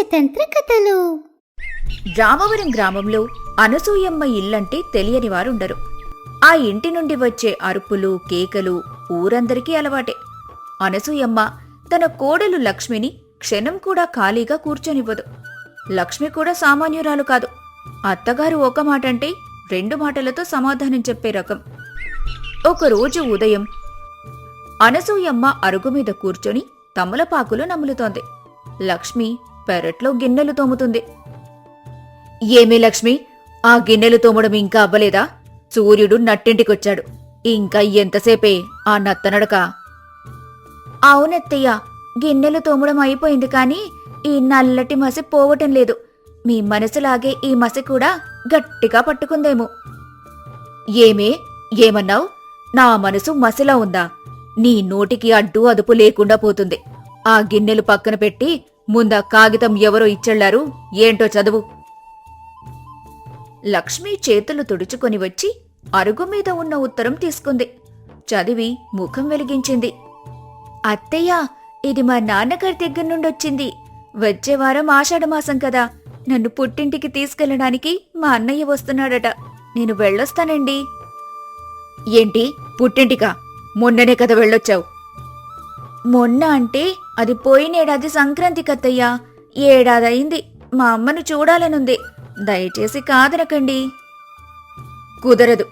పంచతంత్ర కథలు. రామవరం గ్రామంలో అనసూయమ్మ ఇల్లంటే తెలియని వారుండరు. ఆ ఇంటి నుండి వచ్చే అరుపులు కేకలు ఊరందరికీ అలవాటే. అనసూయమ్మ తన కోడలు లక్ష్మిని క్షణం కూడా ఖాళీగా కూర్చొనివ్వదు. లక్ష్మి కూడా సామాన్యురాలు కాదు. అత్తగారు ఒక మాటంటే 2 మాటలతో సమాధానం చెప్పే రకం. ఒకరోజు ఉదయం అనసూయమ్మ అరుగు మీద కూర్చొని తమలపాకులు నములుతోంది. లక్ష్మి పెరట్లో గిన్నెలు తోముతుంది. ఏమీ లక్ష్మి, ఆ గిన్నెలు తోమడం ఇంకా అవ్వలేదా? సూర్యుడు నట్టింటికొచ్చాడు. ఇంకా ఎంతసేపే ఆ నత్తనడక? అవునత్తయ్య, గిన్నెలు తోమడం అయిపోయింది, కానీ ఈ నల్లటి మసి పోవటం లేదు. మీ మనసులాగే ఈ మసి కూడా గట్టిగా పట్టుకుందేమో. ఏమన్నావు? నా మనసు మసిలా ఉందా? నీ నోటికి అడ్డు అదుపు లేకుండా పోతుంది. ఆ గిన్నెలు పక్కన పెట్టి ముందా కాగితం ఎవరో ఇచ్చెళ్లారు, ఏంటో చదువు. లక్ష్మి చేతులు తుడుచుకొని వచ్చి అరుగు మీద ఉన్న ఉత్తరం తీసుకుంది. చదివి ముఖం వెలిగించింది. అత్తయ్య, ఇది మా నాన్నగారి దగ్గర నుండొచ్చింది. వచ్చే వారం ఆషాఢమాసం కదా, నన్ను పుట్టింటికి తీసుకెళ్లడానికి మా అన్నయ్య వస్తున్నాడట. నేను వెళ్ళొస్తానండి. ఏంటి, పుట్టింటికా? మొన్ననే కదా వెళ్ళొచ్చావు. మొన్న అంటే అది పోయినేడాది సంక్రాంతి కత్తయ్యా. ఏడాదయింది. మా అమ్మను చూడాలనుంది. దయచేసి కాదనకండి. కుదరదు,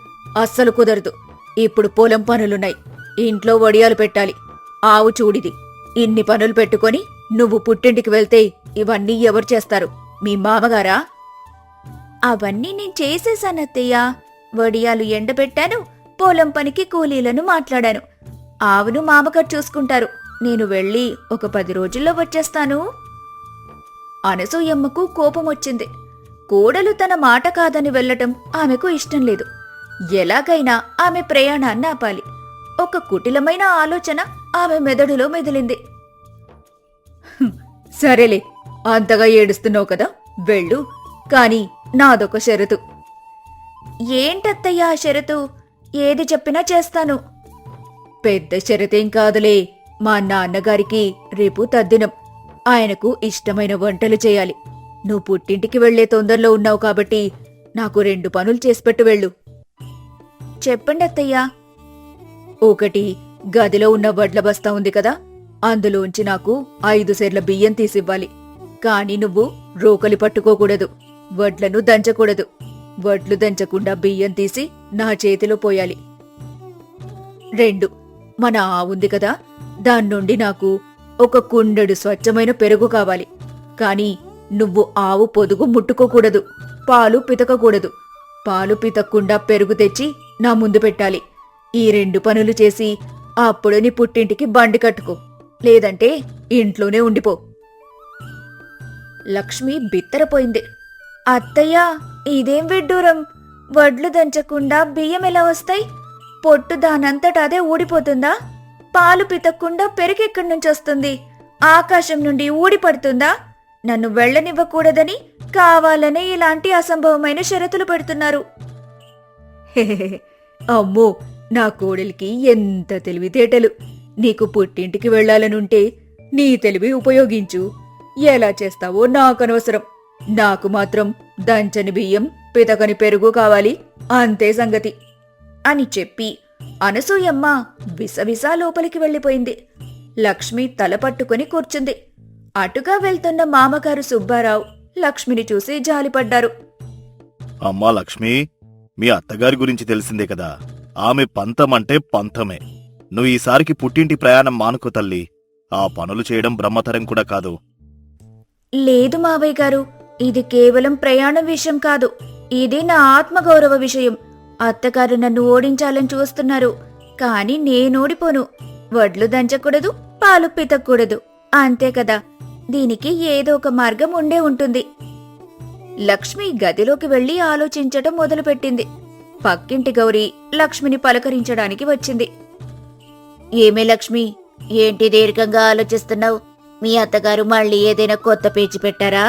అస్సలు కుదరదు. ఇప్పుడు పొలం పనులున్నాయి, ఇంట్లో వడియాలు పెట్టాలి, ఆవు చూడిది. ఇన్ని పనులు పెట్టుకొని నువ్వు పుట్టింటికి వెళ్తే ఇవన్నీ ఎవరు చేస్తారు? మీ మామగారా? అవన్నీ నేను చేసేశానత్తయ్యా. వడియాలు ఎండబెట్టాను, పొలం పనికి కూలీలను మాట్లాడాను. ఆవును మామగారు చూసుకుంటారు. నేను వెళ్ళి ఒక 10 రోజుల్లో వచ్చేస్తాను. అనసూయమ్మకు కోపమొచ్చింది. కోడలు తన మాట కాదని వెళ్లటం ఆమెకు ఇష్టం లేదు. ఎలాగైనా ఆమె ప్రయాణాన్ని ఆపాలి. ఒక కుటిలమైన ఆలోచన ఆమె మెదడులో మెదిలింది. సరేలే, అంతగా ఏడుస్తున్నావు కదా, వెళ్ళు. కాని నాదొక షరతు. ఏంటత్తయ్యా షరతు? ఏది చెప్పినా చేస్తాను. పెద్ద షరతేం కాదులే. మా నాన్నగారికి రేపు తద్దినం. ఆయనకు ఇష్టమైన వంటలు చేయాలి. నువ్వు పుట్టింటికి వెళ్లే తొందరలో ఉన్నావు కాబట్టి నాకు 2 పనులు చేసిపెట్టు వెళ్ళు. చెప్పండి అత్తయ్యా. ఒకటి, గదిలో ఉన్న వడ్ల బస్తా ఉంది కదా, అందులోంచి నాకు 5 సేర్ల బియ్యం తీసివ్వాలి. కాని నువ్వు రోకలి పట్టుకోకూడదు, వడ్లను దంచకూడదు. వడ్లు దంచకుండా బియ్యం తీసి నా చేతిలో పోయాలి. 2, మన ఆవుంది కదా, దాన్నుండి నాకు ఒక కుండెడు స్వచ్ఛమైన పెరుగు కావాలి. కాని నువ్వు ఆవు పొదుగు ముట్టుకోకూడదు, పాలు పితకకూడదు. పాలు పితక్కుండా పెరుగు తెచ్చి నా ముందు పెట్టాలి. ఈ 2 పనులు చేసి అప్పుడు నీ పుట్టింటికి బండి కట్టుకో, లేదంటే ఇంట్లోనే ఉండిపో. లక్ష్మి బిత్తరపోయింది. అత్తయ్యా, ఇదేం విడ్డూరం! వడ్లు దంచకుండా బియ్యం ఎలా వస్తాయి? పొట్టు దానంతట అదే ఊడిపోతుందా? పాలు పితక్కుండా పెరుగెక్కడి నుంచొస్తుంది? ఆకాశం నుండి ఊడిపడుతుందా? నన్ను వెళ్లనివ్వకూడదని కావాలనే ఇలాంటి అసంభవమైన షరతులు పెడుతున్నారు. అమ్మో, నా కోడలికి ఎంత తెలివితేటలు! నీకు పుట్టింటికి వెళ్లాలనుంటే నీ తెలివి ఉపయోగించు. ఎలా చేస్తావో నాకనవసరం. నాకు మాత్రం దంచని బియ్యం పితకని పెరుగు కావాలి, అంతే సంగతి అని చెప్పి అనసూయమ్మ విసవిసా లోపలికి వెళ్లిపోయింది. లక్ష్మి తల పట్టుకుని కూర్చుంది. అటుగా వెళ్తున్న మామగారు సుబ్బారావు లక్ష్మిని చూసి జాలిపడ్డారు. అమ్మా లక్ష్మి, మీ అత్తగారి గురించి తెలిసిందే కదా, ఆమె పంతమంటే పంతమే. నువ్వు ఈసారికి పుట్టింటి ప్రయాణం మానుకో తల్లి. ఆ పనులు చేయడం బ్రహ్మతరం కూడా కాదు. లేదు మావయ్య గారు, ఇది కేవలం ప్రయాణం విషయం కాదు. ఇది నా ఆత్మగౌరవ విషయం. అత్తగారు నన్ను ఓడించాలని చూస్తున్నారు, కాని నేనోడిపోను. వడ్లు దంచకూడదు, పాలు పితకూడదు, అంతే కదా. దీనికి ఏదో ఒక మార్గం ఉండే ఉంటుంది. లక్ష్మి గదిలోకి వెళ్లి ఆలోచించటం మొదలుపెట్టింది. పక్కింటి గౌరీ లక్ష్మిని పలకరించడానికి వచ్చింది. ఏమే లక్ష్మి, ఏంటి దీర్ఘంగా ఆలోచిస్తున్నావు? మీ అత్తగారు మళ్ళీ ఏదైనా కొత్త పేచి పెట్టారా?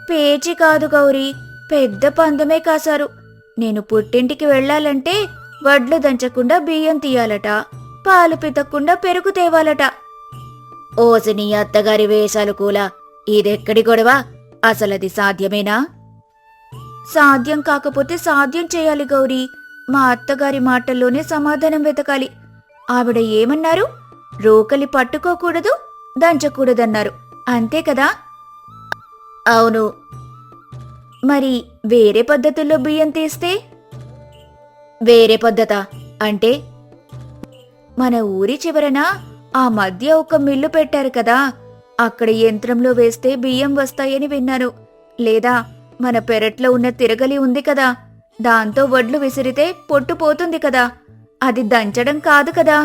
పేచి కాదు గౌరీ, పెద్ద పందమే కాశారు. నేను పుట్టింటికి వెళ్లాలంటే వడ్లు దంచకుండా బియ్యం తీయాలట, పాలు పితక్కుండా పెరుగు తేవాలట. ఓసి నీ అత్తగారి వేషాలు కూలా, ఇదెక్కడి గొడవ? అసలది సాధ్యమేనా? సాధ్యం కాకపోతే సాధ్యం చేయాలి గౌరీ. మా అత్తగారి మాటల్లోనే సమాధానం వెతకాలి. ఆవిడ ఏమన్నారు? రోకలి పట్టుకోకూడదు, దంచకూడదన్నారు. అంతే కదా? అవును. మరి వేరే పద్ధతుల్లో బియ్యం తీస్తే? వేరే పద్ధతా అంటే? మన ఊరి చివరన ఆ మధ్య ఒక మిల్లు పెట్టారు కదా, అక్కడ యంత్రంలో వేస్తే బియ్యం వస్తాయని విన్నాను. లేదా మన పెరట్లో ఉన్న తిరగలి ఉంది కదా, దాంతో వడ్లు విసిరితే పొట్టు పోతుంది కదా, అది దంచడం కాదు కదా?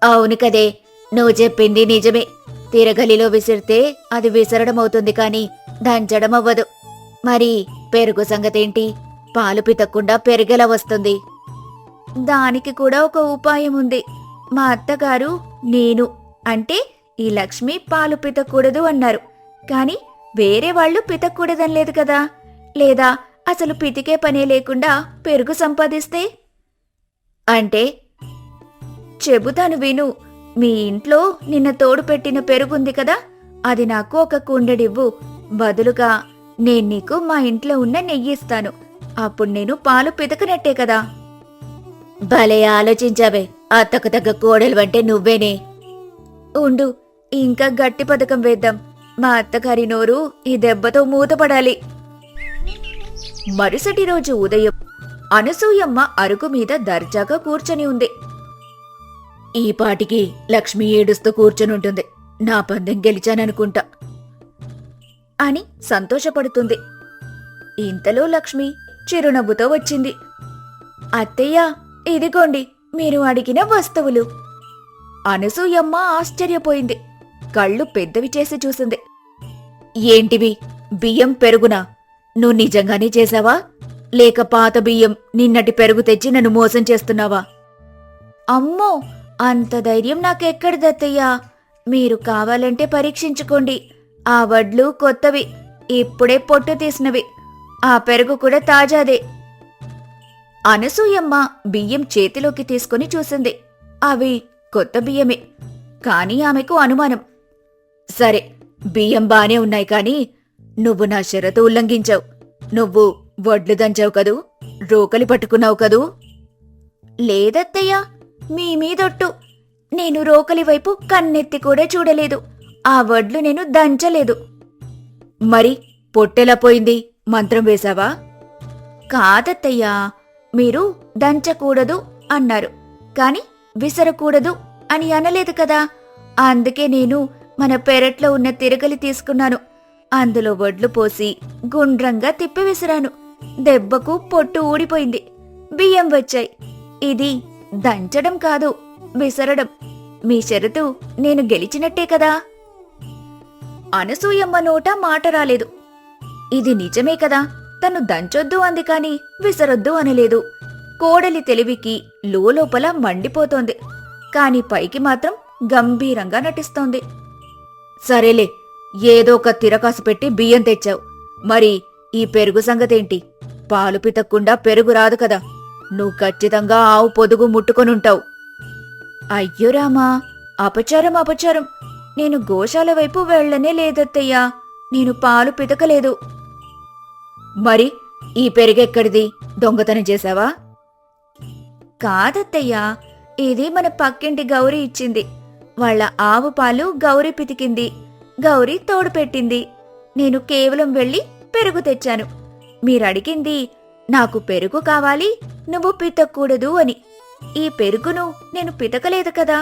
అవును కదే, నువ్వు చెప్పింది నిజమే. తిరగలిలో విసిరితే అది విసరడం అవుతుంది కాని దంచడం అవ్వదు. మరి పెరుగు సంగతేంటి? పాలు పితక్కుండా పెరుగెలా వస్తుంది? దానికి కూడా ఒక ఉపాయం ఉంది. మా అత్తగారు నేను అంటే ఈ లక్ష్మి పాలు పితకూడదు అన్నారు. కాని వేరే వాళ్ళు పితకూడదనలేదు కదా. లేదా అసలు పితికే పనే లేకుండా పెరుగు సంపాదిస్తే? అంటే చెబుతాను విను. మీ ఇంట్లో నిన్న తోడు పెట్టిన పెరుగుంది కదా, అది నాకు ఒక కుండెడివ్వు. బదులుగా నేను నీకు మా ఇంట్లో ఉన్న నెయ్యిస్తాను. అప్పుడు నేను పాలు పితకనట్టే కదా. భలే ఆలోచించావే. అత్తకు తగ్గ కోడలు నువ్వేనే. ఉండు, ఇంకా గట్టి పథకం వేద్దాం. మా అత్తగారి నోరు ఈ దెబ్బతో మూతపడాలి. మరుసటి రోజు ఉదయం అనసూయమ్మ అరుగు మీద దర్జాగా కూర్చొని ఉంది. ఈ పాటికి లక్ష్మి ఏడుస్తూ కూర్చొనుంటుంది. నా పందెం గెలిచాననుకుంటా అని సంతోషపడుతుంది. ఇంతలో లక్ష్మి చిరునవ్వుతో వచ్చింది. అత్తయ్య, ఇదిగోండి మీరు అడిగిన వస్తువులు. అనసూయమ్మ ఆశ్చర్యపోయింది. కళ్ళు పెద్దవి చేసి చూసింది. ఏంటివి? బియ్యం పెరుగునా? నువ్వు నిజంగానే చేశావా? లేక పాత బియ్యం నిన్నటి పెరుగు తెచ్చి నన్ను మోసం చేస్తున్నావా? అమ్మో, అంత ధైర్యం నాకెక్కడిదత్తయ్యా. మీరు కావాలంటే పరీక్షించుకోండి. ఆ వడ్లు కొత్తవి, ఇప్పుడే పొట్టు తీసినవి. ఆ పెరుగు కూడా తాజాదే. అనసూయమ్మ బియ్యం చేతిలోకి తీసుకుని చూసింది. అవి కొత్త బియ్యమే. కాని ఆమెకు అనుమానం. సరే, బియ్యం బానే ఉన్నాయి కాని నువ్వు నా షరతు ఉల్లంఘించావు. నువ్వు వడ్లు దంచావు కదూ, రోకలి పట్టుకున్నావు కదూ? లేదత్తయ్యా, మీ మీదొట్టు. నేను రోకలి వైపు కన్నెత్తి కూడా చూడలేదు. ఆ వడ్లు నేను దంచలేదు. మరి పొట్టెలా పోయింది? మంత్రం వేశావా? కాదత్తయ్యా, మీరు దంచకూడదు అన్నారు, కాని విసరకూడదు అని అనలేదు కదా. అందుకే నేను మన పెరట్లో ఉన్న తిరగలి తీసుకున్నాను. అందులో వడ్లు పోసి గుండ్రంగా తిప్పి విసిరాను. దెబ్బకు పొట్టు ఊడిపోయింది, బియ్యం వచ్చాయి. ఇది దంచడం కాదు, విసరడం. మీ షరతు నేను గెలిచినట్టే కదా. అనసూయమ్మ నోట మాట రాలేదు. ఇది నిజమే కదా, తను దంచొద్దు అంది కాని విసరొద్దు అనలేదు. కోడలి తెలివికి లోపల మండిపోతోంది. కాని పైకి మాత్రం గంభీరంగా నటిస్తోంది. సరేలే, ఏదో ఒక తిరకాసు పెట్టి బియ్యం తెచ్చావు. మరి ఈ పెరుగు సంగతేంటి? పాలు పితక్కుండా పెరుగు రాదు కదా. నువ్వు ఖచ్చితంగా ఆవు పొదుగు ముట్టుకొనుంటావు. అయ్యో రామా, అపచారం అపచారం. నేను గోశాల వైపు వెళ్లనే లేదత్తయ్యా. నేను పాలు పితకలేదు. మరి ఈ పెరుగెక్కడిది? దొంగతనం చేశావా? కాదత్తయ్యా, ఇది మన పక్కింటి గౌరీ ఇచ్చింది. వాళ్ళ ఆవు పాలు గౌరీ పితికింది, గౌరీ తోడు పెట్టింది. నేను కేవలం వెళ్లి పెరుగు తెచ్చాను. మీరడిగింది నాకు పెరుగు కావాలి, నువ్వు పితక్కూడదు అని. ఈ పెరుగును నేను పితకలేదు కదా.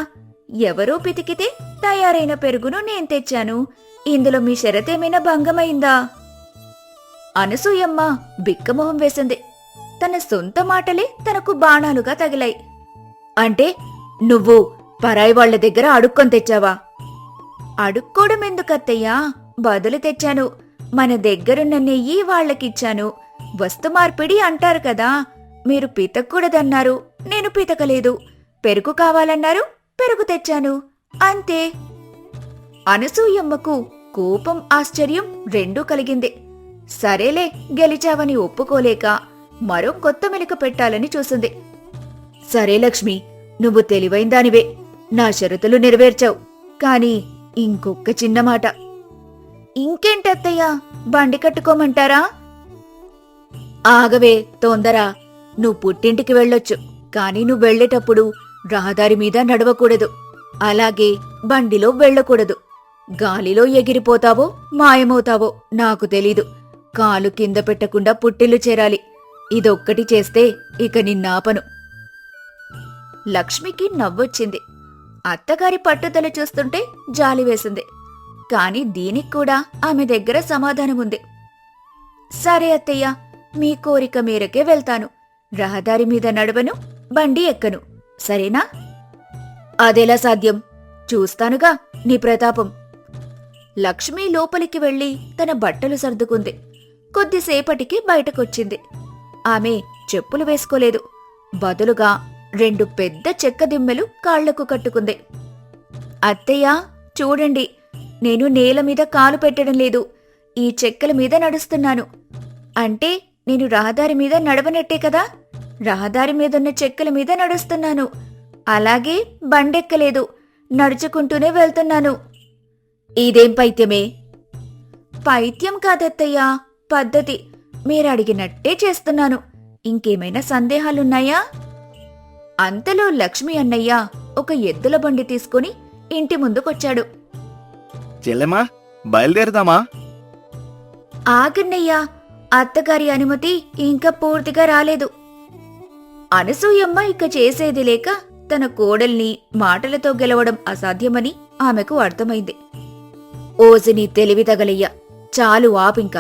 ఎవరో పితికితే తయారైన పెరుగును నేను తెచ్చాను. ఇందులో మీ షరతేమైనా భంగమైందా? అనసూయమ్మ బిక్కమొహం వేసింది. తన సొంత మాటలే తనకు బాణాలుగా తగిలాయి. అంటే నువ్వు పరాయి వాళ్ల దగ్గర అడుక్కొని తెచ్చావా? అడుక్కోవడం ఎందుకత్తయ్యా, బదులు తెచ్చాను. మన దగ్గరున్న నెయ్యి వాళ్లకిచ్చాను. వస్తు మార్పిడి అంటారు కదా. మీరు పితక్కూడదన్నారు, నేను పితకలేదు. పెరుగు కావాలన్నారు, పెరుగు తెచ్చాను, అంతే. అనసూయమ్మకు కోపం ఆశ్చర్యం రెండూ కలిగింది. సరేలే, గెలిచావని ఒప్పుకోలేక మరో కొత్త మెలిక పెట్టాలని చూసింది. సరే లక్ష్మి, నువ్వు తెలివైందానివే. నా షరతులు నెరవేర్చావు. కాని ఇంకొక్క చిన్న మాట. ఇంకేంటత్తయ్య, బండి కట్టుకోమంటారా? ఆగవే తొందర. నువ్వు పుట్టింటికి వెళ్ళొచ్చు, కాని నువ్వు వెళ్ళేటప్పుడు రహదారి మీద నడవకూడదు. అలాగే బండిలో వెళ్ళకూడదు. గాలిలో ఎగిరిపోతావో మాయమవుతావో నాకు తెలీదు. కాలు కింద పెట్టకుండా పుట్టిల్లు చేరాలి. ఇదొక్కటి చేస్తే ఇక నిన్నాపను. లక్ష్మికి నవ్వొచ్చింది. అత్తగారి పట్టుదల చూస్తుంటే జాలి వేసింది. కాని దీనికి కూడా ఆమె దగ్గర సమాధానముంది. సరే అత్తయ్య, మీ కోరిక మేరకే వెళ్తాను. రహదారి మీద నడవను, బండి ఎక్కను, సరేనా? అదెలా సాధ్యం? చూస్తానుగా నీ ప్రతాపం. లక్ష్మి లోపలికి వెళ్లి తన బట్టలు సర్దుకుంది. కొద్దిసేపటికి బయటకొచ్చింది. ఆమె చెప్పులు వేసుకోలేదు. బదులుగా 2 పెద్ద చెక్క దిమ్మెలు కాళ్లకు కట్టుకుంది. అత్తయ్య చూడండి, నేను నేల మీద కాలు పెట్టడం లేదు, ఈ చెక్కల మీద నడుస్తున్నాను. అంటే నేను రహదారి మీద నడవనట్టే కదా? రహదారి మీదున్న చెక్కల మీద నడుస్తున్నాను. అలాగే బండెక్కలేదు, నడుచుకుంటూనే వెళ్తున్నాను. ఇదేం పైత్యమే? పైత్యం కాదత్తయ్యా, పద్ధతి. మీరడిగినట్టే చేస్తున్నాను. ఇంకేమైనా సందేహాలున్నాయా? అంతలో లక్ష్మి అన్నయ్య ఒక ఎద్దుల బండి తీసుకుని ఇంటి ముందుకొచ్చాడు. చెల్లెమా, బయలుదేరదామా? ఆగన్నయ్యా, అత్తగారి అనుమతి ఇంకా పూర్తిగా రాలేదు. అనసూయమ్మ ఇక చేసేది లేక తన కోడల్ని మాటలతో గెలవడం అసాధ్యమని ఆమెకు అర్థమైంది. ఓసిని తెలివి తగలయ్యా, చాలు ఆపింక.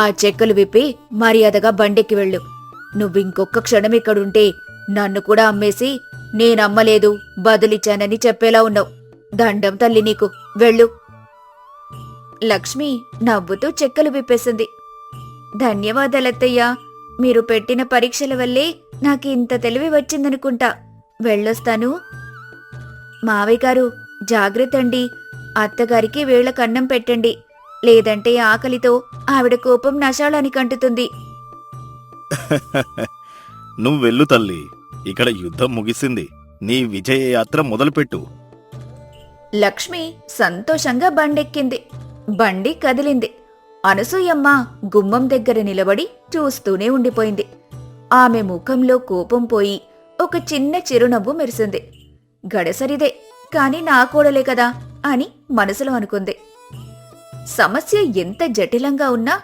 ఆ చెక్కలు విప్పి మర్యాదగా బండెక్కి వెళ్ళు. నువ్వింకొక్క క్షణమిక్కడుంటే నన్ను కూడా అమ్మేసి నేనమ్మలేదు బదులిచ్చానని చెప్పేలా ఉన్నావు. దండం తల్లి నీకు, వెళ్ళు. లక్ష్మి నవ్వుతూ చెక్కలు విప్పేసింది. ధన్యవాదాలత్తయ్యా, మీరు పెట్టిన పరీక్షల వల్లే నాకింత తెలివి వచ్చిందనుకుంటా. వెళ్ళొస్తాను. మావయ్య గారు జాగ్రత్తండి. అత్తగారికి వేళ కన్నం పెట్టండి, లేదంటే ఆకలితో ఆవిడ కోపం నశాళానికి అంటుతుంది. నువ్వు వెళ్ళు తల్లి, ఇక్కడ యుద్ధం ముగిసింది. నీ విజయయాత్ర మొదలుపెట్టు. లక్ష్మి సంతోషంగా బండెక్కింది. బండి కదిలింది. అనసూయమ్మ గుమ్మం దగ్గర నిలబడి చూస్తూనే ఉండిపోయింది. ఆమె ముఖంలో కోపం పోయి ఒక చిన్న చిరునవ్వు మెరిసింది. గడసరిదే, కాని నా కోడలే కదా అని మనసులో అనుకుంది. సమస్య ఎంత జటిలంగా ఉన్నా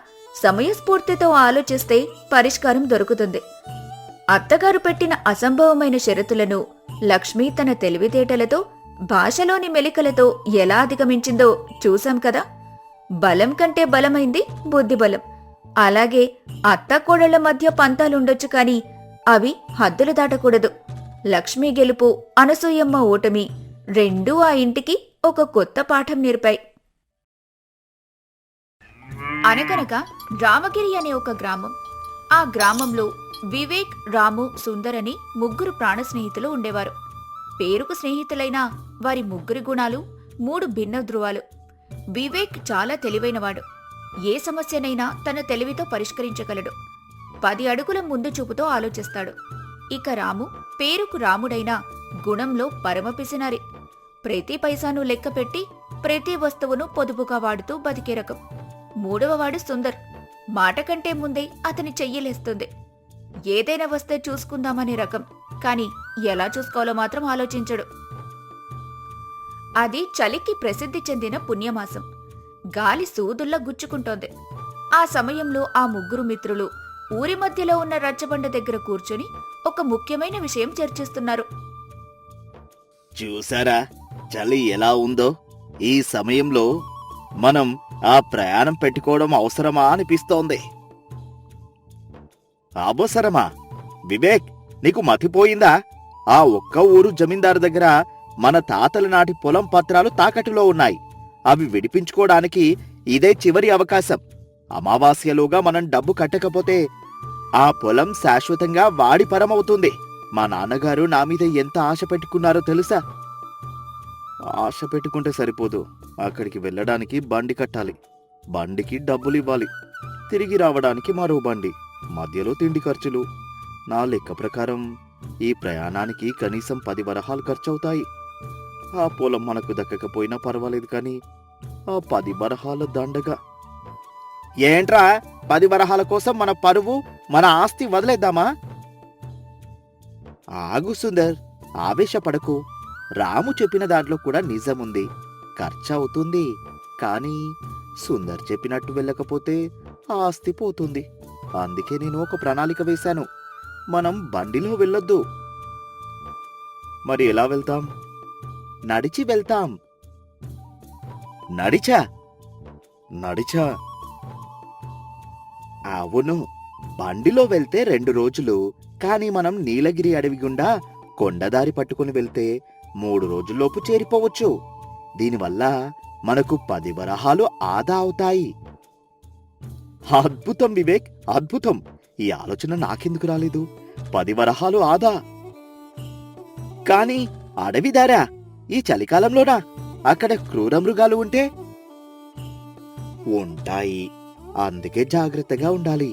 సమయస్ఫూర్తితో ఆలోచిస్తే పరిష్కారం దొరుకుతుంది. అత్తగారు పెట్టిన అసంభవమైన షరతులను లక్ష్మి తన తెలివితేటలతో, భాషలోని మెలికలతో ఎలా అధిగమించిందో చూశాం కదా. బలం కంటే బలమైంది బుద్ధిబలం. అలాగే అత్తాకోడళ్ల మధ్య పంతాలుండొచ్చు, కాని అవి హద్దులు దాటకూడదు. లక్ష్మి గెలుపు, అనసూయమ్మ ఓటమి రెండూ ఆ ఇంటికి ఒక కొత్త పాఠం నేర్పాయి. అనగనగా రామగిరి అనే ఒక గ్రామం. ఆ గ్రామంలో వివేక్, రాము, సుందర్ అని 3 ప్రాణ స్నేహితులు ఉండేవారు. పేరుకు స్నేహితులైన వారి 3 గుణాలు 3 భిన్న ధృవాలు. వివేక్ చాలా తెలివైనవాడు. ఏ సమస్యనైనా తన తెలివితో పరిష్కరించగలడు. 10 అడుగుల ముందు చూపుతో ఆలోచిస్తాడు. ఇక రాము పేరుకు రాముడైనా గుణంలో పరమపిసినారి. ప్రతి పైసాను లెక్కపెట్టి ప్రతి వస్తువును పొదుపుగా వాడుతూ బతికే రకం. 3వవాడు సుందర్. మాట కంటే ముందే అతని చెయ్యలేస్తుంది. ఏదైనా వస్తే చూసుకుందామనే రకం, కాని ఎలా చూసుకోవాలో మాత్రం ఆలోచించడు. అది చలికి ప్రసిద్ధి చెందిన పుణ్యమాసం. గాలి సూదుల్లా గుచ్చుకుంటోంది. ఆ సమయంలో ఆ 3 మిత్రులు ఊరి మధ్యలో ఉన్న రచ్చబండ దగ్గర కూర్చొని ఒక ముఖ్యమైన విషయం చర్చిస్తున్నారు. చూసారా చలి ఎలా ఉందో? ఈ సమయంలో మనం ఆ ప్రయాణం పెట్టుకోవడం అవసరమా అనిపిస్తోంది. అవసరమా? వివేక్, నీకు మతిపోయిందా? ఆ ఒక్క ఊరు జమీందారు దగ్గర మన తాతల నాటి పొలం పత్రాలు తాకట్టులో ఉన్నాయి. అవి విడిపించుకోవడానికి ఇదే చివరి అవకాశం. అమావాస్యలోగా మనం డబ్బు కట్టకపోతే ఆ పొలం శాశ్వతంగా వాడి పరమవుతుంది. మా నాన్నగారు నా మీద ఎంత ఆశ పెట్టుకున్నారో తెలుసా? ఆశ పెట్టుకుంటే సరిపోదు, అక్కడికి వెళ్ళడానికి బండి కట్టాలి, బండికి డబ్బులు ఇవ్వాలి, తిరిగి రావడానికి మరో బండి, మధ్యలో తిండి ఖర్చులు. నా లెక్క ప్రకారం ఈ ప్రయాణానికి కనీసం 10 వరహాలు ఖర్చవుతాయి. ఆ పొలం మనకు దక్కకపోయినా పర్వాలేదు, కానీ ఆ 10 వరహాల దండగా. ఏంట్రా 10 వరహాల కోసం మన పరువు, మన ఆస్తి వదిలేద్దామా? ఆగు సుందర్, ఆవేశపడకు. రాము చెప్పిన దాంట్లో కూడా నిజముంది. ఖర్చవుతుంది, కానీ సుందర్ చెప్పినట్టు వెళ్ళకపోతే ఆస్తి పోతుంది. అందుకే నేను ఒక ప్రణాళిక వేశాను. మనం బండిలో వెళ్ళొద్దు. మరి ఎలా వెళ్తాం? నడిచి వెళ్తాం. నడిచా? అవును, బండిలో వెళ్తే 2 రోజులు, కానీ మనం నీలగిరి అడవి గుండా కొండదారి పట్టుకుని వెళ్తే 3 రోజుల్లోపు చేరిపోవచ్చు. దీనివల్ల మనకు 10 వరహాలు ఆదా అవుతాయి. అద్భుతం వివేక్, అద్భుతం. ఈ ఆలోచన నాకెందుకు రాలేదు? 10 వరహాలు ఆదా. కాని అడవి దారా, ఈ చలికాలంలోనా? అక్కడ క్రూర మృగాలు ఉంటే? ఉంటాయి, అందుకే జాగ్రత్తగా ఉండాలి.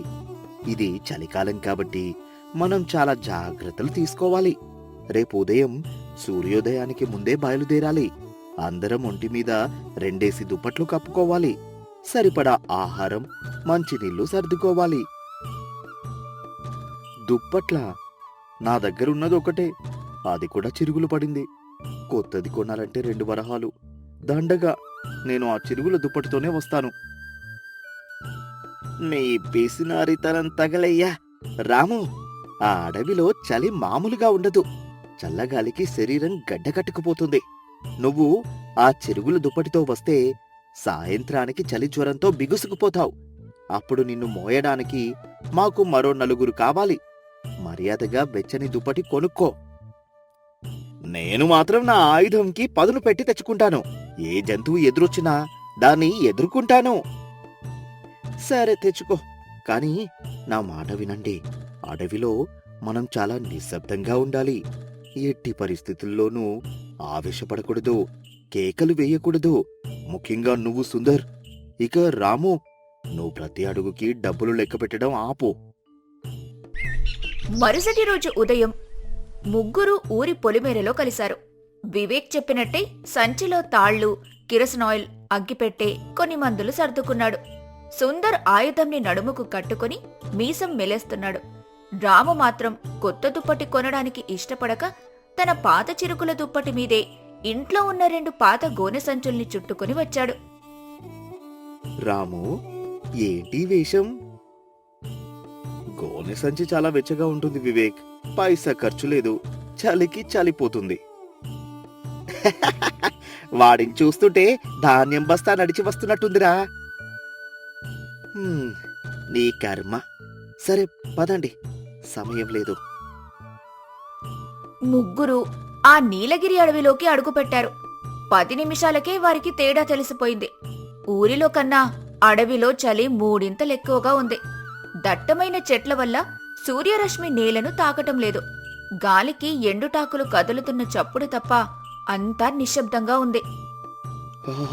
ఇది చలికాలం కాబట్టి మనం చాలా జాగ్రత్తలు తీసుకోవాలి. రేపు ఉదయం సూర్యోదయానికి ముందే బయలుదేరాలి. అందరం ఒంటి మీద 2 దుప్పట్లు కప్పుకోవాలి. సరిపడా ఆహారం, మంచినీళ్లు సర్దుకోవాలి. దుప్పట్ల? నా దగ్గరున్నది ఒకటే, అది కూడా చిరుగులు పడింది. కొత్తది కొనాలంటే 2 వరహాలు. దండగా నేను ఆ చిరుగుల దుప్పటితోనే వస్తాను. నీ పిసినారితనం తగలయ్యా. రాము, ఆ అడవిలో చలి మామూలుగా ఉండదు. చల్లగాలికి శరీరం గడ్డకట్టుకుపోతుంది. నువ్వు ఆ చిరుగుల దుప్పటితో వస్తే సాయంత్రానికి చలి జ్వరంతో బిగుసుకుపోతావు. అప్పుడు నిన్ను మోయడానికి మాకు మరో 4 కావాలి. మర్యాదగా వెచ్చని దుప్పటి కొనుక్కో. నేను మాత్రం నా ఆయుధంకి పదును పెట్టి తెచ్చుకుంటాను. ఏ జంతువు ఎదురొచ్చినా దాన్ని ఎదుర్కొంటాను. సరే, తెచ్చుకో. కాని నా మాట వినండి. అడవిలో మనం చాలా నిశ్శబ్దంగా ఉండాలి. ఎట్టి పరిస్థితుల్లోనూ ఆవేశపడకూడదు, కేకలు వేయకూడదు. ముఖ్యంగా నువ్వు సుందర్. ఇక రాము, నువ్వు ప్రతి అడుగుకి డబ్బులు లెక్క పెట్టడం ఆపు. మరుసటి రోజు ఉదయం ముగ్గురు ఊరి పొలిమేరలో కలిశారు. వివేక్ చెప్పినట్టే సంచిలో తాళ్లు, కిరసనాయిల్, అగ్గిపెట్టె, కొన్ని మందులు సర్దుకున్నాడు. సుందర్ ఆయుధంని నడుముకు కట్టుకుని మీసం మెలేస్తున్నాడు. రాము మాత్రం కొత్త దుప్పటి కొనడానికి ఇష్టపడక తన పాత చిరుకుల దుప్పటి మీదే ఇంట్లో ఉన్న 2 పాత గోనె సంచుల్ని చుట్టుకుని వచ్చాడు. రాము, ఏంటి వేషం? గోనె సంచి చాలా వెచ్చగా ఉంటుంది వివేక్. పైసా ఖర్చు లేదు. చలికి చలిపోతుంది. వాడిని చూస్తుంటే ధాన్యం బస్తా నడిచి వస్తున్నట్టుందిరా. నీ కర్మ. సరే, పదండి, సమయం లేదు. ముగ్గురు ఆ నీలగిరి అడవిలోకి అడుగుపెట్టారు. 10 నిమిషాలకే వారికి తేడా తెలిసిపోయింది. ఊరిలో కన్నా అడవిలో చలి 3 ఎక్కువగా ఉంది. దట్టమైన చెట్ల వల్ల సూర్యరశ్మి నేలను తాకటం లేదు. గాలికి ఎండుటాకులు కదులుతున్న చప్పుడు తప్ప అంతా నిశ్శబ్దంగా ఉంది.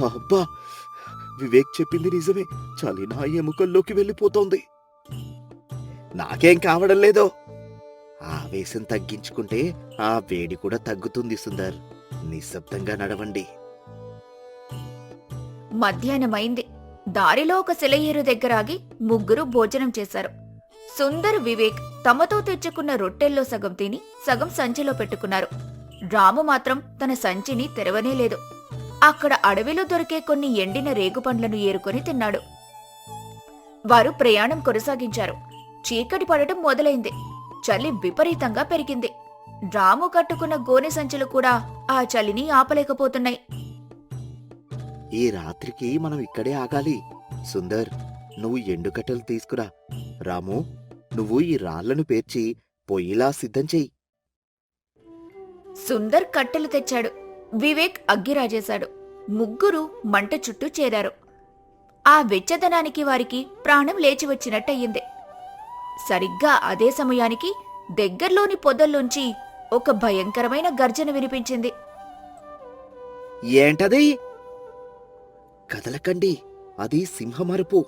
అబ్బా, వివేక్ చెప్పింది నిజమే. చలి నా ఎముకల్లోకి వెళ్ళిపోతోంది. నాకేం కావడం లేదో. ఆవేశం తగ్గించుకుంటే ఆ వేడి కూడా తగ్గుతుంది సుందర్. నిశ్శబ్దంగా నడవండి. మధ్యాహ్నమైంది. దారిలో ఒక సెలయేరు దగ్గరాగి ముగ్గురు భోజనం చేశారు. సుందర్, వివేక్ తమతో తెచ్చుకున్న రొట్టెల్లో సగం తిని సగం సంచిలో పెట్టుకున్నారు. రాము మాత్రం తన సంచిని తెరవనేలేదు. అక్కడ అడవిలో దొరికే కొన్ని ఎండిన రేగుపండ్లను ఏరుకొని తిన్నాడు. వారు ప్రయాణం కొనసాగించారు. చీకటి పడటం మొదలైంది. చలి విపరీతంగా పెరిగింది. రాము కట్టుకున్న గోనె సంచులు కూడా ఆ చలిని ఆపలేకపోతున్నాయి. ఈ రాత్రికి మనం ఇక్కడే ఆగాలి. సుందర్, నువ్వు ఎండుకట్టెలు తీసుకురా. రాము, నువ్వు ఈ రాళ్లను పేర్చి పొయ్యిలా సిద్ధం చెయ్యి. సుందర్ కట్టెలు తెచ్చాడు. వివేక్ అగ్గి రాజేశాడు. ముగ్గురు మంట చుట్టూ చేరారు. ఆ వెచ్చదనానికి వారికి ప్రాణం లేచి వచ్చినట్టయింది. సరిగ్గా అదే సమయానికి దగ్గర్లోని పొదల్లోంచి ఒక భయంకరమైన గర్జన వినిపించింది. ఏంటది? కదలకండి, అది సింహమరుపు.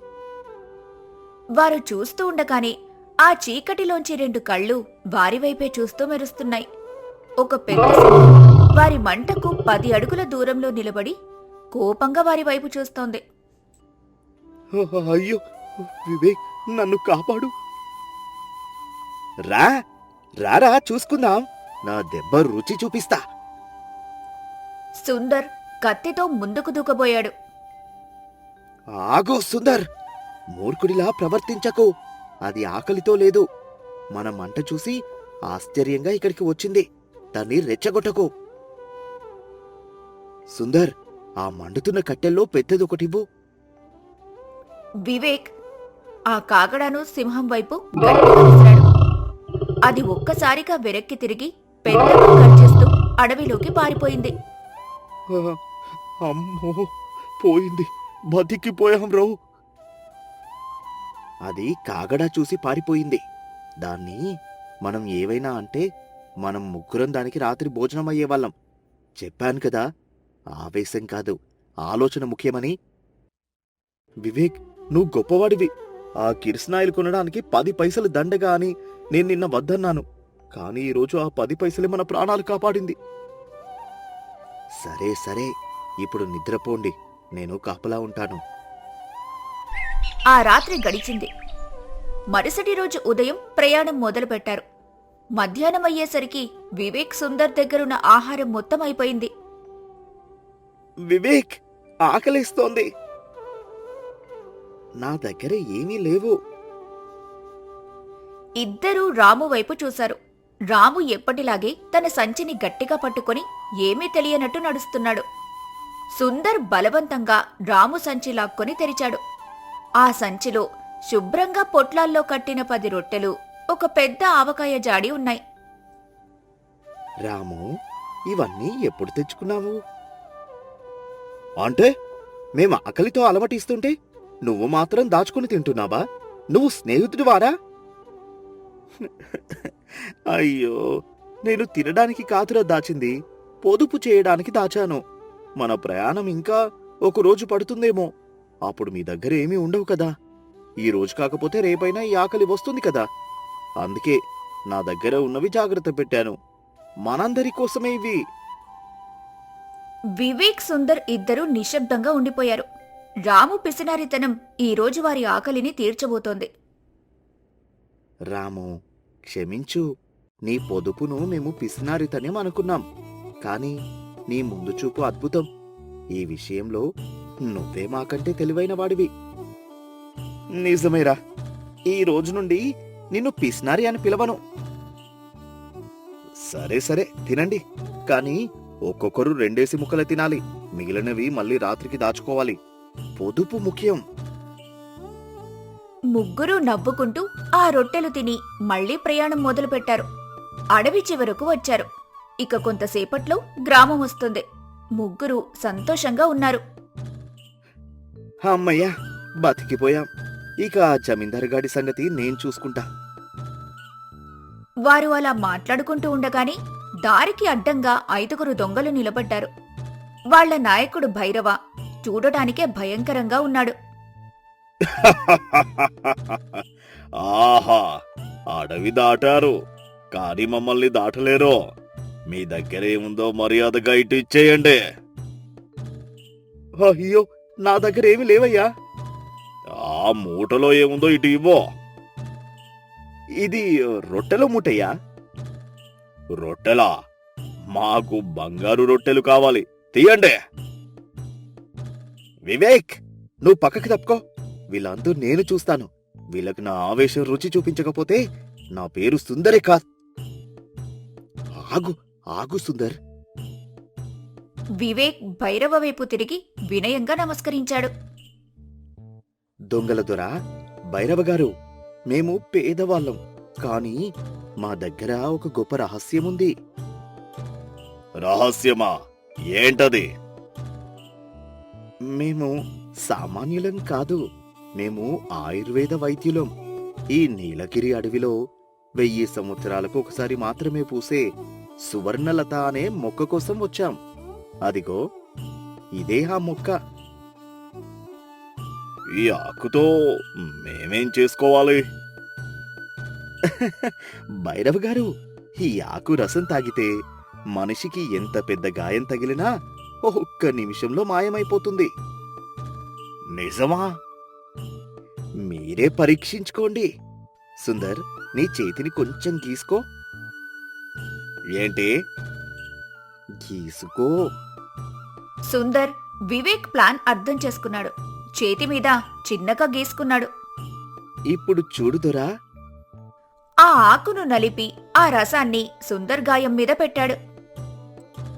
వారు చూస్తూ ఉండగానే ఆ చీకటిలోంచి 2 కళ్ళు వారివైపే చూస్తూ మెరుస్తున్నాయి. ఒక పెద్ద సింహం వారి మంటకు 10 అడుగుల దూరంలో నిలబడి కోపంగా వారి వైపు చూస్తోంది. అయ్యో వివేక్, నన్ను కాపాడు. రా రారా చూసుకుందాం, నా దెబ్బ రుచి చూపిస్తా. సుందర్ కత్తితో ముందుకు దూకబోయాడు. ఆగో సుందర్, మూర్ఖుడిలా ప్రవర్తించకు. అది ఆకలితో లేదు, మన మంట చూసి ఆశ్చర్యంగా ఇక్కడికి వచ్చింది. దాన్ని రెచ్చగొట్టకు. సుందర్, ఆ మండుతున్న కట్టెల్లో పెద్దదొకటివ్వు. వివేక్ ఆ కాగడాను సింహం వైపు గట్టిగా విసిరాడు. అది ఒక్కసారిగా వెనక్కి తిరిగి పెద్దగా గర్జిస్తూ అడవిలోకి పారిపోయింది. అమ్మో, పోయింది, బతికిపోయాం రో. అది కాగడా చూసి పారిపోయింది. దాన్ని మనం ఏవైనా అంటే మనం ముగ్గురం దానికి రాత్రి భోజనం అయ్యేవాళ్ళం. చెప్పాను కదా, ఆవేశం కాదు, ఆలోచన ముఖ్యమని. వివేక్, నువ్వు గొప్పవాడివి. ఆ కిరసనాయిలు కొనడానికి 10 పైసలు దండగా అని నేను నిన్న వద్దన్నాను. కానీ ఈరోజు ఆ 10 పైసలే మన ప్రాణాలు కాపాడింది. సరే సరే, ఇప్పుడు నిద్రపోండి, నేను కాపలా ఉంటాను. ఆ రాత్రి గడిచింది. మరుసటి రోజు ఉదయం ప్రయాణం మొదలుపెట్టారు. మధ్యాహ్నం అయ్యేసరికి వివేక్ సుందర్ దగ్గరున్న ఆహారం మొత్తం అయిపోయింది. వివేక్, ఆకలిస్తోంది. నా దగ్గర ఏమీ లేవు. ఇద్దరూ రాము వైపు చూశారు. రాము ఎప్పటిలాగే తన సంచిని గట్టిగా పట్టుకొని ఏమీ తెలియనట్టు నడుస్తున్నాడు. సుందర్ బలవంతంగా రాము సంచి లాక్కొని తెరిచాడు. ఆ సంచిలో శుభ్రంగా పొట్లాల్లో కట్టిన 10 రొట్టెలు, ఒక పెద్ద ఆవకాయ జాడి ఉన్నాయి. రాము, ఇవన్నీ ఎప్పుడు తెచ్చుకున్నావు? అంటే మేం ఆకలితో అలమటిస్తుంటే నువ్వు మాత్రం దాచుకుని తింటున్నావా? నువ్వు స్నేహితుడివారా? అయ్యో, నేను తినడానికి కాదురా దాచింది, పొదుపు చేయడానికి దాచాను. మన ప్రయాణం ఇంకా 1 రోజు పడుతుందేమో. అప్పుడు మీ దగ్గర ఏమీ ఉండవు కదా. ఈ రోజు కాకపోతే రేపైనా ఈ ఆకలి వస్తుంది కదా. అందుకే నా దగ్గర ఉన్నవి జాగ్రత్త పెట్టాను. మనందరి కోసమే ఇవి. వివేక్ సుందర్ ఇద్దరూ నిశ్శబ్దంగా ఉండిపోయారు. రాము పిసినారితనం ఈ రోజు వారి ఆకలిని తీర్చబోతోంది. రాము, క్షమించు. నీ పొదుపును మేము పిసినారితనం అనుకున్నాం. కాని నీ ముందు చూపు అద్భుతం. ఈ విషయంలో నువ్వే మాకంటే తెలివైన వాడివి. నిజమేరా, ఈ రోజు నుండి నిన్ను పిసినారి అని పిలవను. సరే సరే, తినండి. కాని ఒక్కొక్కరు 2 ముక్కలు తినాలి. మిగిలినవి మళ్ళీ రాత్రికి దాచుకోవాలి. పొదుపు ముఖ్యం. ముగ్గురూ నవ్వుకుంటూ ఆ రొట్టెలు తిని మళ్లీ ప్రయాణం మొదలుపెట్టారు. అడవి చివరకు వచ్చారు. ఇక కొంతసేపట్లో గ్రామం వస్తుంది. ముగ్గురు సంతోషంగా ఉన్నారు. అమ్మయ్యా, బతికిపోయాం. ఇక ఆ జమీందారు గాడి సంగతి నేను చూసుకుంటా. వారు అలా మాట్లాడుకుంటూ ఉండగానే దారికి అడ్డంగా 5 దొంగలు నిలబడ్డారు. వాళ్ల నాయకుడు భైరవ చూడటానికే భయంకరంగా ఉన్నాడు. ఆహా, అడవి దాటారు, కాని మమ్మల్ని దాటలేరు. మీ దగ్గర ఏముందో మర్యాదగా ఇటు ఇచ్చేయండి. అయ్యో, నా దగ్గర ఏమి లేవయ్యా. ఆ మూటలో ఏముందో ఇటు ఇవ్వో. ఇది రొట్టెల మూటయ్యా. రొట్టెలా? మాకు బంగారు రొట్టెలు కావాలి, తీయండి. వివేక్, నువ్వు పక్కకి తప్పుకో. వీళ్ళందరూ నేను చూస్తాను. వీళ్ళకి నా ఆవేశం రుచి చూపించకపోతే నా పేరు సుందరే కాదు. ఆగు ఆగు సుందర్. వివేక్ భైరవ వైపు తిరిగి వినయంగా నమస్కరించాడు. దొంగల దొర, భైరవ గారు, మేము పేదవాళ్ళం. కాని మా దగ్గర ఒక గొప్ప రహస్యముంది. రహస్యమా? ఏంటది? మేము సామాన్యులం కాదు. మేము ఆయుర్వేద వైద్యులం. ఈ నీలగిరి అడవిలో 1000 సంవత్సరాలకు ఒకసారి మాత్రమే పూసే సువర్ణలత అనే మొక్క కోసం వచ్చాం. అదిగో ఇదే ఆ మొక్క. ఈ ఆకుతో మేమేం చేసుకోవాలి? భైరవ్ గారు, ఈ ఆకు రసం తాగితే మనిషికి ఎంత పెద్ద గాయం తగిలినా ఒక్క నిమిషంలో మాయమైపోతుంది. నిజమా? మీరే పరీక్షించుకోండి. సుందర్, నీ చేతిని కొంచెం గీసుకో. ఏంటి? గీసుకో. సుందర్ వివేక్ ప్లాన్ అర్థం చేసుకున్నాడు. చేతి మీద చిన్నగా గీసుకున్నాడు. ఇప్పుడు చూడుదొరా. ఆ ఆకును నలిపి ఆ రసాన్ని సుందర్ గాయం మీద పెట్టాడు.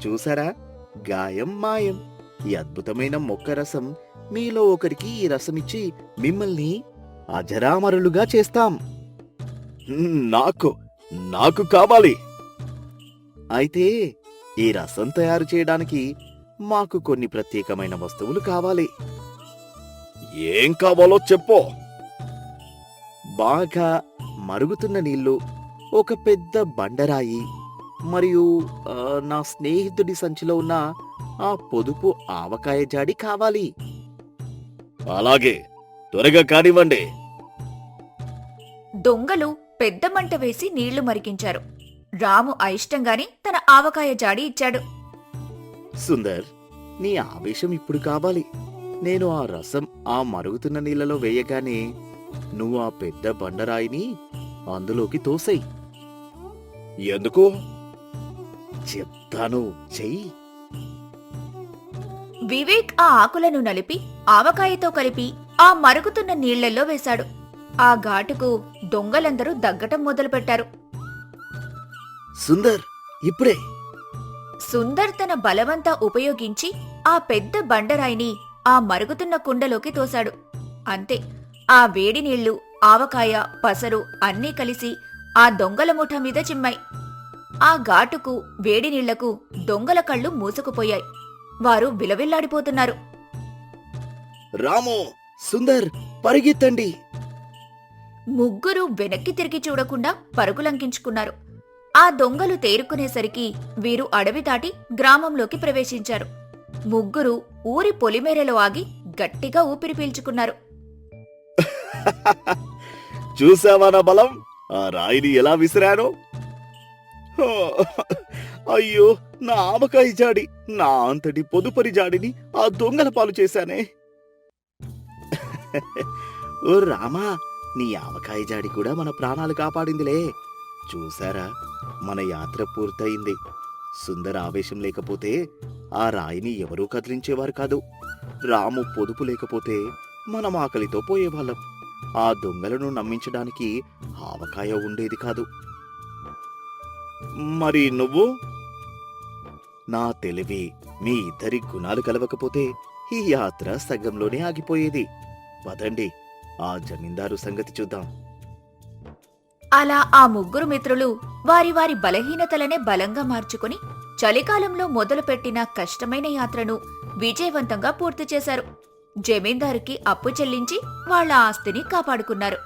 చూసారా? గాయం మాయం. ఈ అద్భుతమైన మొక్క రసం మీలో ఒకరికి ఈ రసమిచ్చి మిమ్మల్ని అజరామరులుగా చేస్తాం. నాకు నాకు కావాలి. అయితే ఈ రసం తయారు చేయడానికి మాకు కొన్ని ప్రత్యేకమైన వస్తువులు కావాలి. ఏం కావాలో చెప్పు. బాగా మరుగుతున్న నీళ్లు, ఒక పెద్ద బండరాయి, మరియు నా స్నేహితుడి సంచిలో ఉన్న ఆ పొదుపు ఆవకాయ జాడి కావాలి. అలాగే, త్వరగా కానివ్వండి. దొంగలు పెద్ద మంట వేసి నీళ్లు మరిగించారు. రాము అయిష్టంగానే తన ఆవకాయ జాడి ఇచ్చాడు. సుందర్, నీ ఆవేశం ఇప్పుడు కావాలి. నేను ఆ రసం ఆ మరుగుతున్న నీళ్లలో వేయగానే నువ్వు ఆ పెద్ద బండరాయిని అందులోకి తోసేయ్. ఎందుకు? చెప్తాను, చెయ్యి. వివేక్ ఆ ఆకులను నలిపి ఆవకాయతో కలిపి ఆ మరుగుతున్న నీళ్లల్లో వేశాడు. ఆ ఘాటుకు దొంగలందరూ దగ్గటం మొదలుపెట్టారు. సుందర్, ఇప్పుడే. సుందర్ తన బలవంతా ఉపయోగించి ఆ పెద్ద బండరాయిని ఆ మరుగుతున్న కుండలోకి తోశాడు. అంతే, ఆ వేడి నీళ్లు, ఆవకాయ, పసరు అన్నీ కలిసి ఆ దొంగల ముఠ మీద చిమ్మాయి. ఆ ఘాటుకు, వేడి నీళ్లకు దొంగల కళ్ళు మూసుకుపోయాయి. వారు విలవిల్లాడిపోతున్నారు. రాము, సుందర్, పరిగెత్తండి. ముగ్గురు వెనక్కి తిరిగి చూడకుండా పరుగులంకించుకున్నారు. ఆ దొంగలు తేరుకునేసరికి వీరు అడవి దాటి గ్రామంలోకి ప్రవేశించారు. ముగ్గురు ఊరి పొలిమేరలో ఆగి గట్టిగా ఊపిరి పీల్చుకున్నారు. చూసావా నా బలం? ఆ రాయిని ఎలా విసిరాను? అయ్యో, నా ఆవకాయ జాడి, నా అంతటి పొదుపరి జాడిని ఆ దొంగల పాలు చేశానే. ఓ రామా, నీ ఆవకాయ జాడి కూడా మన ప్రాణాలు కాపాడిందిలే. చూసారా, మన యాత్ర పూర్తయింది. సుందర్ ఆవేశం లేకపోతే ఆ రాయిని ఎవరూ కదిలించేవారు కాదు. రాము పొదుపు లేకపోతే మనం ఆకలితో పోయేవాళ్ళం. ఆ దొంగలను నమ్మించడానికి ఆవకాయ ఉండేది కాదు. మరి నువ్వు? నా తెలివి, మీ ఇద్దరి గుణాలు కలవకపోతే ఈ యాత్ర సగంలోనే ఆగిపోయేది. పదండి, ఆ జమీందారు సంగతి చూద్దాం. అలా ఆ ముగ్గురు మిత్రులు వారి వారి బలహీనతలనే బలంగా మార్చుకుని చలికాలంలో మొదలుపెట్టిన కష్టమైన యాత్రను విజయవంతంగా పూర్తి చేశారు. జమీందారుకి అప్పు చెల్లించి వాళ్ళ ఆస్తిని కాపాడుకున్నారు.